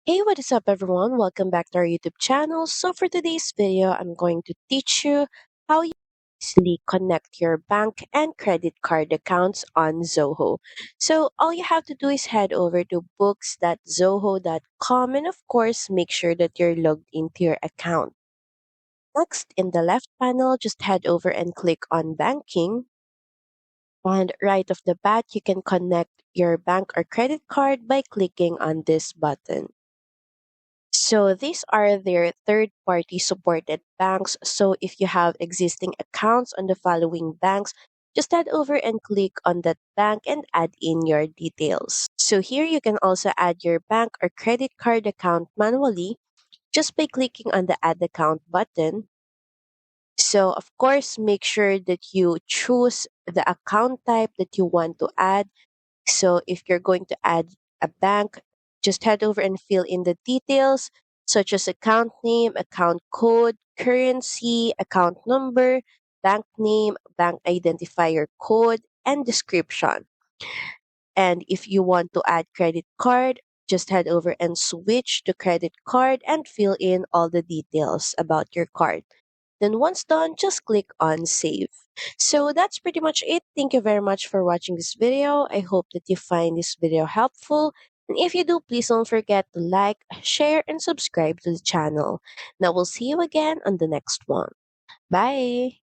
Hey, what is up, everyone? Welcome back to our YouTube channel. So, for today's video, I'm going to teach you how you easily connect your bank and credit card accounts on Zoho. So, all you have to do is head over to books.zoho.com and, of course, make sure that you're logged into your account. Next, in the left panel, just head over and click on Banking. And right off the bat, you can connect your bank or credit card by clicking on this button. So these are their third party supported banks. So if you have existing accounts on the following banks, just head over and click on that bank and add in your details. So here you can also add your bank or credit card account manually just by clicking on the add account button. So of course, make sure that you choose the account type that you want to add. So if you're going to add a bank, just head over and fill in the details such as account name, account code, currency, account number, bank name, bank identifier code, and description. And if you want to add credit card, just head over and switch to credit card and fill in all the details about your card. Then once done, just click on save. So that's pretty much it. Thank you very much for watching this video. I hope that you find this video helpful. And if you do, please don't forget to like, share, and subscribe to the channel. Now we'll see you again on the next one. Bye!